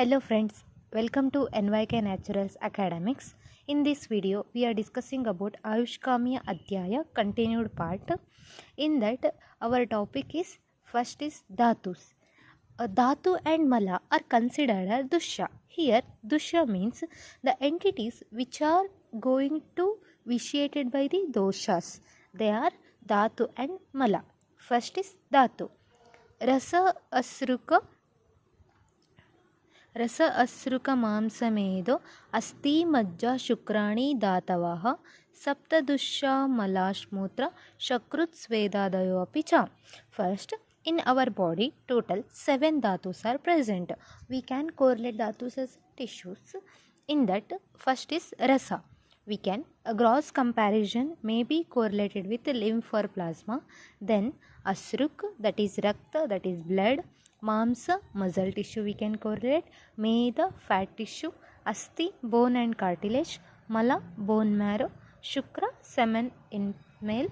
Hello friends, welcome to NYK Naturals Academics. In this video, we are discussing about Ayushkamya Adhyaya continued part. In that, our topic is first is Dhatus. Dhatu and Mala are considered as Dusha. Here, Dusha means the entities which are going to vitiated by the doshas. They are Dhatu and Mala. First is Dhatu. Rasa Asruka ರಸ ಅಸೃಕ ಮಾಂಸಮೇದೋ ಅಸ್ಥಿ ಮಜ್ಜ ಶುಕ್ರಾಣಿ ಧಾತವಃ ಸಪ್ತದುಶ್ಶಾಮಲಾಶ್ಮೂತ್ರ ಶಕೃತ್ ಸ್ವೇದಾದಯೋ ಅಪಿ ಚ. First, in our body total 7 dhatus are present. We can correlate dhatus as tissues. In that, first is rasa. We can a gross comparison may be correlated with lymph or plasma. Then asruk, that is rakta, that is blood. Mamsa, muscle tissue we can correlate. Meda, fat tissue. Asti, bone and cartilage. Mala, bone marrow. Shukra, semen in male.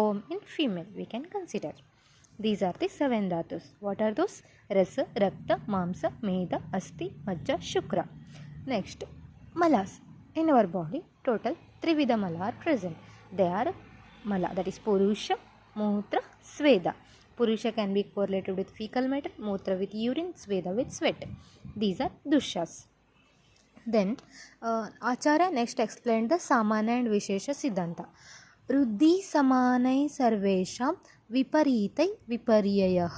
Om in female we can consider. These are the 7 dhatus. What are those? Rasa, Rakta, Mamsa, Meda, Asti, Majja, Shukra. Next, Malas. In our body, total 3 vida Mala are present. They are Mala, that is Purusha, Mutra, Sveda. Purusha can be correlated with fecal matter, Mutra with urine, Sveda with sweat. These are Dushas. Then, Acharya next explained the Samana and Vishesha Siddhanta. Ruddhi samanai sarvesham ವಿಪರೀತೈ ವಿಪರ್ಯಯಃ.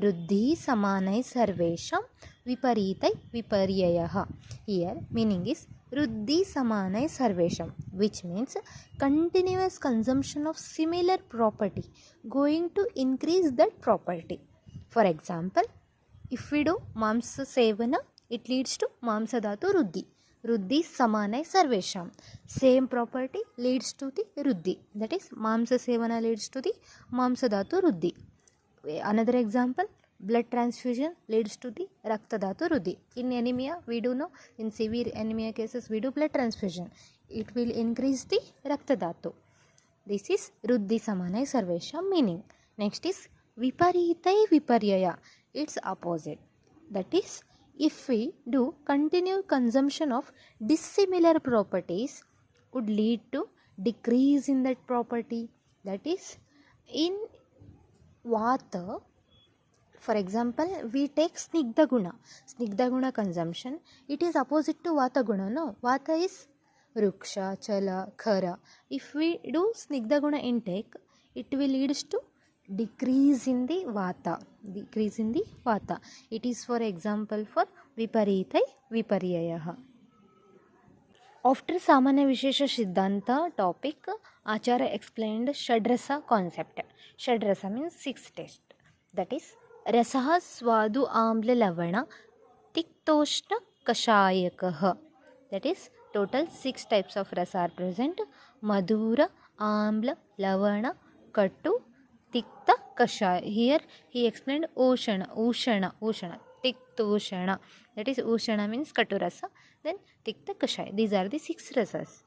ವೃದ್ಧಿ ಸಮಾನೈ ಸರ್ವೇಷಾಂ ವಿಪರೀತೈ ವಿಪರ್ಯಯಃ. Here meaning is ವೃದ್ಧಿ ಸಮಾನೈ ಸರ್ವೇಷಾಂ, which means continuous consumption of similar property going to increase that property. For example, if we do mamsa sevana, it leads to mamsa dhatu ruddhi. Ruddhi samanai sarvesham. Same property leads to the ruddhi. That is, mamsa sevana leads to the mamsa dhatu ruddhi. Another example, blood transfusion leads to the rakta dhatu ruddhi. In anemia, we do know, in severe anemia cases, we do blood transfusion. It will increase the rakta dhatu. This is ruddhi samanai sarvesham meaning. Next is viparitai viparyaya. It's opposite. That is, if we do continued consumption of dissimilar properties would lead to decrease in that property. That is, in vata, for example, we take snigdha guna consumption. It is opposite to vata guna, no? Vata is ruksha, chala, khara. If we do snigdha guna intake, it will lead to decrease in the vata. It is for example for viparitai viparyayah. After Samanya Vishesha Siddhanta topic, Acharya explained Shadrasa concept. Shadrasa means 6 taste. That is, Rasaha Swadu Amla Lavana Tiktoshna Kashayakah. That is, total 6 types of rasa are present. Madhura, Amla, Lavana, Kattu, Tikta, Kashaya. Here he explained Ushana, Tiktoshana. That is, Ushana means Kattu rasa. Then Tikta, Kashaya. These are the 6 rasas.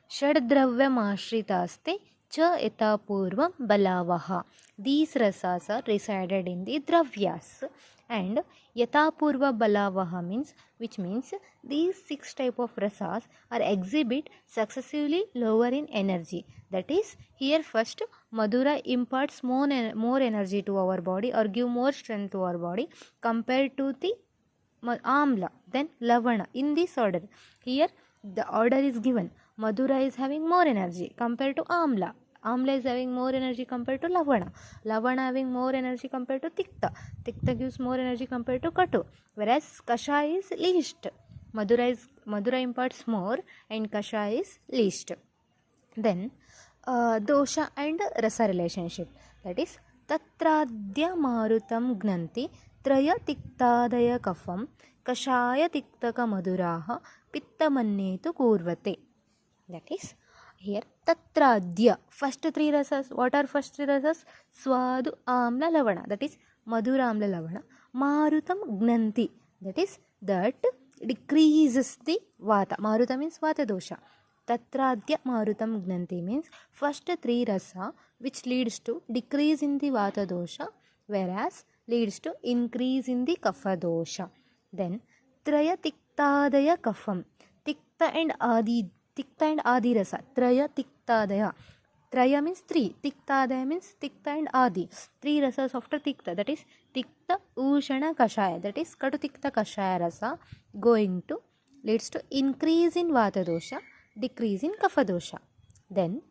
Shaddravyam ashritaste cha yata purvam balavaha. These rasas are resided in the dravyas. And yata purva balavaha means, which means these 6 type of rasas are exhibit successively lower in energy. That is, here first Madhura imparts more energy to our body or give more strength to our body compared to the Amla, then Lavana, in this order. Here the order is given. Madhura is having more energy compared to Amla. Amla is having more energy compared to Lavana. Lavana having more energy compared to Tikta. Tikta gives more energy compared to Kattu. Whereas Kashaya is least. Madhura imparts more and Kashaya is least. Then dosha and rasa relationship. That is, Tatradya marutam gnanti traya tiktadaya kafam kashaya tiktaka madhuraha pittamannetu kurvate. That is, here Tatradya, first 3 rasas. What are first 3 rasas? Swadu, Amla, Lavana. That is, Madhura, Amla, Lavana. Marutam gnanti. That is, that decreases the vata. Maruta means vata dosha. Tatradya marutam gnanti means first 3 rasa which leads to decrease in the vata dosha, whereas leads to increase in the kapha dosha. Then ತ್ರಯ ತಿಕ್ತಾದಯ ಕಫಂ. ತಿಕ್ತ and ಆದಿ ರಸ. ತ್ರಯ ತಿಕ್ತಾದಯ. Traya means 3. Tiktadaya means Tikta and Adi. 3 rasas after Tikta. That is Tikta Ushana Kashaya. That is Katu Tikta Kashaya rasa going to leads to increase in Vata dosha, decrease in Kapha dosha. Then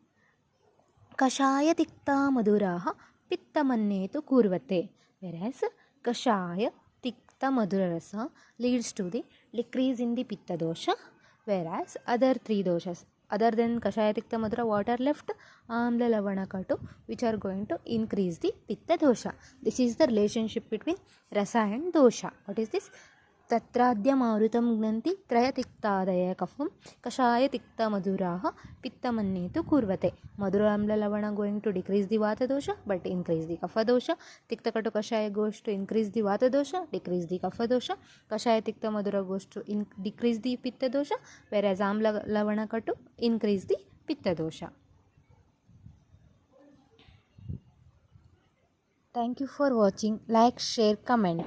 Kashaya Tikta Maduraha Pitta Mannetu Kurvate. Whereas Kashaya Tikta Madura rasa leads to the decrease in the Pitta dosha. Whereas other 3 doshas other than Kashaya Tikta Madura, what are left? Amla Lavana Katu, which are going to increase the Pitta dosha. This is the relationship between Rasa and dosha. What is this? Tatradya Marutam Gnanti Traya Tiktadaya Kafam Kashaya Tikta Maduraha Pitta Mannetu Kurvate. Madura Amla Lavana going to decrease the Vata dosha but increase the Kapha dosha. Tikta Katu Kashaya goes to increase the Vata dosha, decrease the Kapha dosha. Kashaya Tikta Madura goes to decrease the Pitta dosha, whereas Amla Lavana Katu increase the Pitta dosha. Thank you for watching. Like, share, comment.